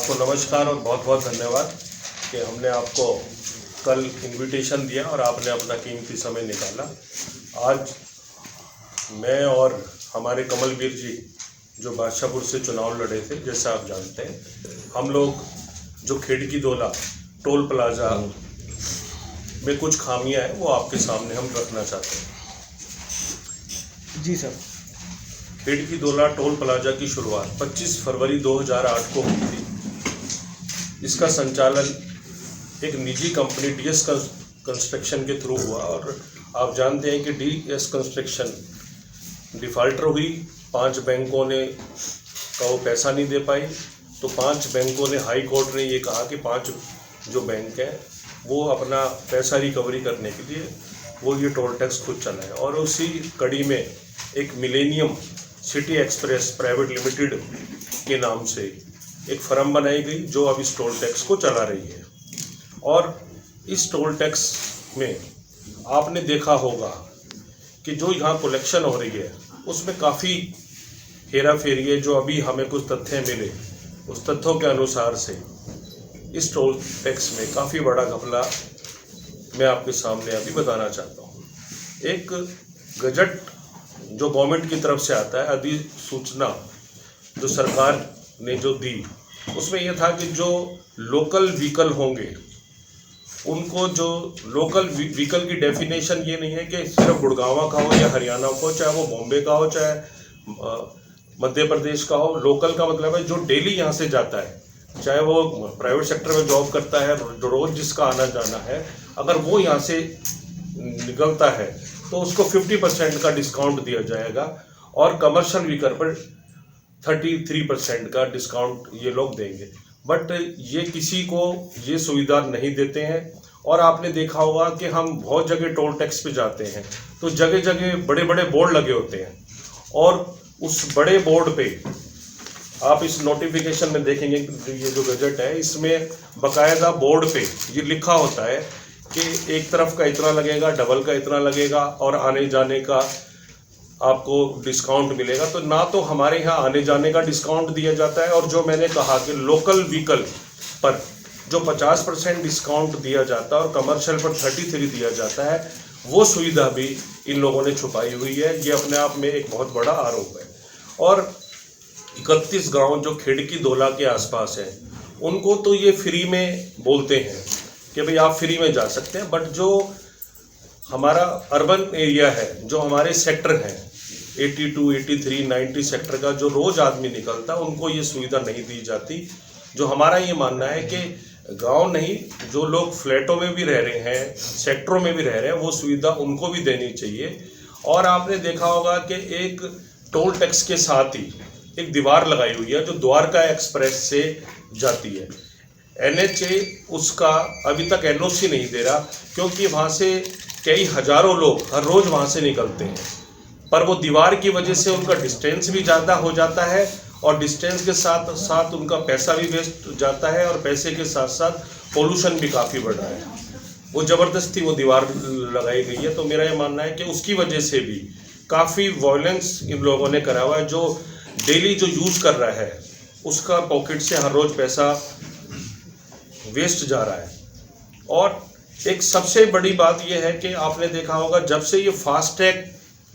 आपको नमस्कार और बहुत बहुत धन्यवाद कि हमने आपको कल इनविटेशन दिया और आपने अपना कीमती समय निकाला। आज मैं और हमारे कमलवीर जी जो बादशाहपुर से चुनाव लड़े थे, जैसा आप जानते हैं, हम लोग जो खिड़की दोला टोल प्लाजा में कुछ खामियां हैं वो आपके सामने हम रखना चाहते हैं। जी सर। खिड़की दोला टोल प्लाजा की शुरुआत 25 फरवरी 2008 को हुई थी। इसका संचालन एक निजी कंपनी डीएस कंस्ट्रक्शन के थ्रू हुआ और आप जानते हैं कि डीएस कंस्ट्रक्शन डिफ़ॉल्टर हुई। 5 बैंकों ने का वो पैसा नहीं दे पाई, तो 5 बैंकों ने, हाई कोर्ट ने ये कहा कि 5 जो बैंक हैं वो अपना पैसा रिकवरी करने के लिए वो ये टोल टैक्स खुद चलाएं। और उसी कड़ी में एक millennium city express private limited के नाम से एक फर्म बनाई गई जो अब इस टोल टैक्स को चला रही है। और इस टोल टैक्स में आपने देखा होगा कि जो यहाँ कलेक्शन हो रही है उसमें काफ़ी हेरा फेरी है। जो अभी हमें कुछ तथ्य मिले, उस तथ्यों के अनुसार से इस टोल टैक्स में काफ़ी बड़ा घपला मैं आपके सामने अभी बताना चाहता हूँ। एक गजट जो गवर्नमेंट की तरफ से आता है, अधिसूचना जो सरकार ने जो दी, उसमें यह था कि जो लोकल व्हीकल होंगे उनको, जो लोकल व्हीकल की डेफिनेशन ये नहीं है कि सिर्फ गुड़गांव का हो या हरियाणा का हो, चाहे वो बॉम्बे का हो, चाहे मध्य प्रदेश का हो। लोकल का मतलब है जो डेली यहाँ से जाता है, चाहे वो प्राइवेट सेक्टर में जॉब करता है, रोज़ जिसका आना जाना है, अगर वो यहाँ से निकलता है तो उसको 50% का डिस्काउंट दिया जाएगा और कमर्शियल व्हीकल पर 33% का डिस्काउंट ये लोग देंगे। बट ये किसी को ये सुविधा नहीं देते हैं। और आपने देखा होगा कि हम बहुत जगह टोल टैक्स पे जाते हैं तो जगह जगह बड़े बड़े बोर्ड लगे होते हैं, और उस बड़े बोर्ड पे आप इस नोटिफिकेशन में देखेंगे, ये जो गजट है इसमें बकायदा बोर्ड पे ये लिखा होता है कि एक तरफ का इतना लगेगा, डबल का इतना लगेगा और आने जाने का आपको डिस्काउंट मिलेगा। तो ना तो हमारे यहाँ आने जाने का डिस्काउंट दिया जाता है, और जो मैंने कहा कि लोकल व्हीकल पर जो 50% डिस्काउंट दिया जाता है और कमर्शियल पर 33 दिया जाता है, वो सुविधा भी इन लोगों ने छुपाई हुई है। ये अपने आप में एक बहुत बड़ा आरोप है। और 31 गांव जो खिड़की दोला के आसपास है उनको तो ये फ्री में बोलते हैं कि भाई आप फ्री में जा सकते हैं, बट जो हमारा अर्बन एरिया है, जो हमारे सेक्टर हैं 82, 83, 90 सेक्टर का जो रोज़ आदमी निकलता है, उनको ये सुविधा नहीं दी जाती। जो हमारा ये मानना है कि गांव नहीं, जो लोग फ्लैटों में भी रह रहे हैं, सेक्टरों में भी रह रहे हैं, वो सुविधा उनको भी देनी चाहिए। और आपने देखा होगा कि एक टोल टैक्स के साथ ही एक दीवार लगाई हुई है जो द्वारका एक्सप्रेस से जाती है। NHA उसका अभी तक NOC नहीं दे रहा, क्योंकि वहाँ से कई हजारों लोग हर रोज़ वहाँ से निकलते हैं, पर वो दीवार की वजह से उनका डिस्टेंस भी ज़्यादा हो जाता है और डिस्टेंस के साथ साथ उनका पैसा भी वेस्ट जाता है, और पैसे के साथ साथ पोल्यूशन भी काफ़ी बढ़ रहा है। वो ज़बरदस्ती वो दीवार लगाई गई है। तो मेरा ये मानना है कि उसकी वजह से भी काफ़ी वायलेंस इन लोगों ने करा हुआ है। जो डेली जो यूज़ कर रहा है उसका पॉकेट से हर रोज़ पैसा वेस्ट जा रहा है। और एक सबसे बड़ी बात यह है कि आपने देखा होगा जब से ये फास्टैग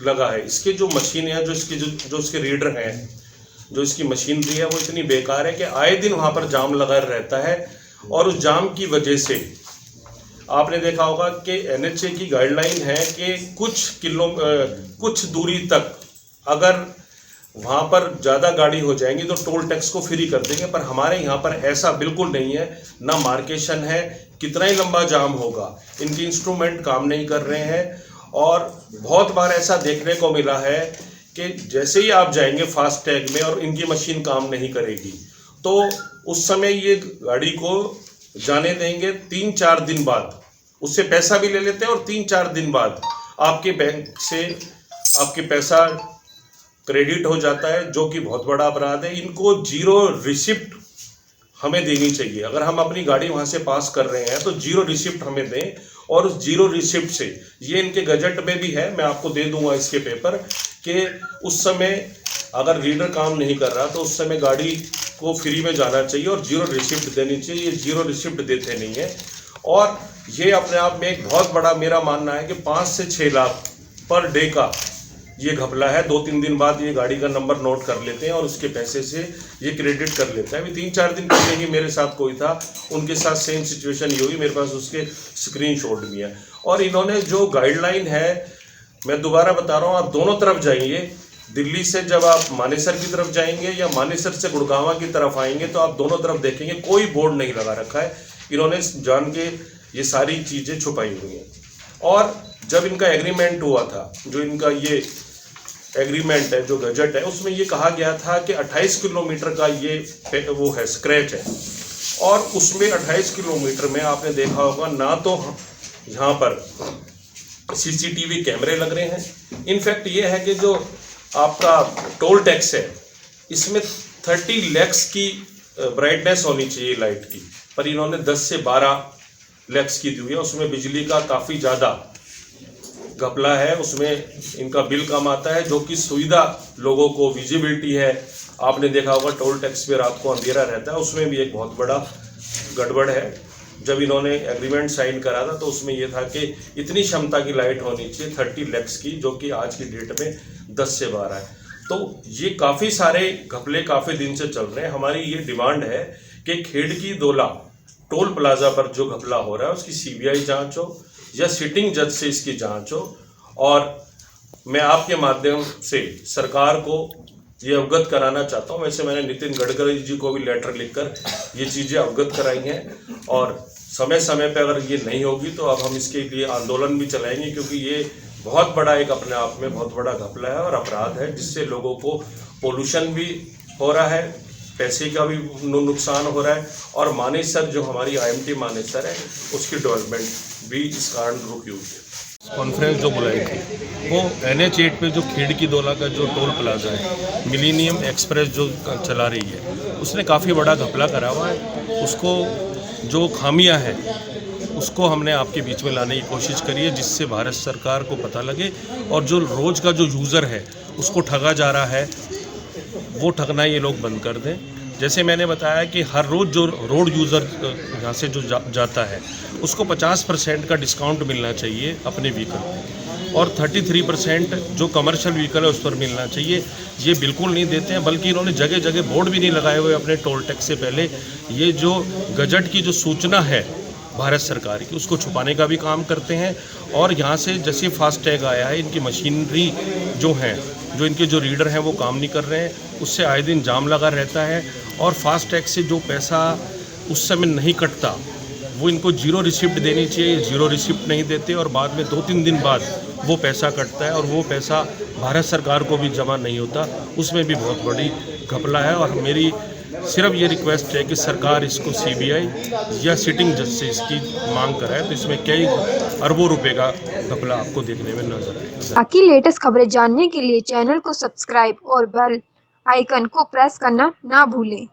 लगा है, इसके जो मशीन है, जो इसके रीडर हैं, जो इसकी मशीनरी है, वो इतनी बेकार है कि आए दिन वहाँ पर जाम लगा रहता है। और उस जाम की वजह से आपने देखा होगा कि NHA की गाइडलाइन है कि कुछ दूरी तक अगर वहाँ पर ज़्यादा गाड़ी हो जाएंगी तो टोल टैक्स को फ्री कर देंगे, पर हमारे यहाँ पर ऐसा बिल्कुल नहीं है। ना मार्केशन है, कितना ही लंबा जाम होगा, इनके इंस्ट्रूमेंट काम नहीं कर रहे हैं। और बहुत बार ऐसा देखने को मिला है कि जैसे ही आप जाएंगे फास्टैग में और इनकी मशीन काम नहीं करेगी, तो उस समय ये गाड़ी को जाने देंगे। 3-4 दिन बाद उससे पैसा भी ले लेते हैं और 3-4 दिन बाद आपके बैंक से आपके पैसा क्रेडिट हो जाता है, जो कि बहुत बड़ा अपराध है। इनको 0 रिसिप्ट हमें देनी चाहिए। अगर हम अपनी गाड़ी वहाँ से पास कर रहे हैं तो 0 रिसिप्ट हमें दें, और उस 0 रिसिप्ट से, ये इनके गजट में भी है, मैं आपको दे दूंगा इसके पेपर, कि उस समय अगर रीडर काम नहीं कर रहा तो उस समय गाड़ी को फ्री में जाना चाहिए और जीरो रिसिप्ट देनी चाहिए। ये जीरो रिसिप्ट देते नहीं है और ये अपने आप में एक बहुत बड़ा मेरा मानना है कि 5 से 6 लाख पर डे का ये घपला है। 2-3 दिन बाद ये गाड़ी का नंबर नोट कर लेते हैं और उसके पैसे से ये क्रेडिट कर लेते हैं। अभी 3-4 दिन पहले ही मेरे साथ कोई था, उनके साथ सेम सिचुएशन ये हुई, मेरे पास उसके स्क्रीनशॉट भी है। और इन्होंने जो गाइडलाइन है, मैं दोबारा बता रहा हूँ, आप दोनों तरफ जाइए। दिल्ली से जब आप मानेसर की तरफ जाएंगे या मानेसर से गुड़गांव की तरफ आएंगे तो आप दोनों तरफ देखेंगे कोई बोर्ड नहीं लगा रखा है। इन्होंने जान के ये सारी चीज़ें छुपाई हुई हैं। और जब इनका एग्रीमेंट हुआ था, जो इनका ये एग्रीमेंट है, जो गजट है, उसमें ये कहा गया था कि 28 किलोमीटर का ये वो है स्क्रैच है। और उसमें 28 किलोमीटर में आपने देखा होगा ना तो यहाँ पर CCTV कैमरे लग रहे हैं। इनफैक्ट ये है कि जो आपका टोल टैक्स है, इसमें 30 लैक्स की ब्राइटनेस होनी चाहिए लाइट की, पर इन्होंने 10 से 12 लैक्स की दी हुई है। उसमें बिजली का काफ़ी ज़्यादा घपला है, उसमें इनका बिल कम आता है, जो कि सुविधा लोगों को विजिबिलिटी है। आपने देखा होगा टोल टैक्स पे रात को अंधेरा रहता है, उसमें भी एक बहुत बड़ा गड़बड़ है। जब इन्होंने एग्रीमेंट साइन करा था तो उसमें यह था कि इतनी क्षमता की लाइट होनी चाहिए 30 लैक्स की, जो कि आज की डेट में 10 से 12 है। तो ये काफ़ी सारे घपले काफ़ी दिन से चल रहे हैं। हमारी ये डिमांड है कि खेड़की दोला टोल प्लाजा पर जो घपला हो रहा है उसकी CBI जांच हो या सिटिंग जज से इसकी जांच हो। और मैं आपके माध्यम से सरकार को ये अवगत कराना चाहता हूँ। वैसे मैंने नितिन गडकरी जी को भी लेटर लिखकर ये चीज़ें अवगत कराई हैं और समय समय पे अगर ये नहीं होगी तो अब हम इसके लिए आंदोलन भी चलाएंगे, क्योंकि ये बहुत बड़ा एक अपने आप में बहुत बड़ा घपला है और अपराध है, जिससे लोगों को पोल्यूशन भी हो रहा है, पैसे का भी नुकसान हो रहा है और मानेसर जो हमारी IMT मानेसर है उसकी डेवलपमेंट भी इस कारण रुकी हुई है। कॉन्फ्रेंस जो बुलाई थी वो NH 8 पे जो खेड़की दोला का जो टोल प्लाजा है, मिलेनियम एक्सप्रेस जो चला रही है, उसने काफ़ी बड़ा घपला करा हुआ है। उसको जो खामियां हैं उसको हमने आपके बीच में लाने की कोशिश करी है, जिससे भारत सरकार को पता लगे और जो रोज़ का जो यूज़र है उसको ठगा जा रहा है, वो ठगना ये लोग बंद कर दें। जैसे मैंने बताया कि हर रोज़ जो रोड यूज़र यहाँ से जो जाता है उसको 50% का डिस्काउंट मिलना चाहिए अपने व्हीकल पे और 33% जो कमर्शियल व्हीकल है उस पर मिलना चाहिए। ये बिल्कुल नहीं देते हैं, बल्कि इन्होंने जगह जगह बोर्ड भी नहीं लगाए हुए अपने टोल टैक्स से पहले। ये जो गजट की जो सूचना है भारत सरकार की, उसको छुपाने का भी काम करते हैं। और यहाँ से जैसे फास्टैग आया है, इनकी मशीनरी जो हैं, जो इनके जो रीडर हैं वो काम नहीं कर रहे हैं, उससे आए दिन जाम लगा रहता है। और फास्टैग से जो पैसा उस समय नहीं कटता वो इनको जीरो रिसिप्ट देनी चाहिए, जीरो रिसिप्ट नहीं देते और बाद में 2-3 दिन बाद वो पैसा कटता है और वो पैसा भारत सरकार को भी जमा नहीं होता। उसमें भी बहुत बड़ी घपला है और मेरी सिर्फ ये रिक्वेस्ट है कि सरकार इसको CBI या सिटिंग जज से इसकी मांग कराए, तो इसमें कई अरबों रुपए का घपला आपको देखने में नजर आएगा। बाकी लेटेस्ट खबरें जानने के लिए चैनल को सब्सक्राइब और बेल आइकन को प्रेस करना ना भूलें।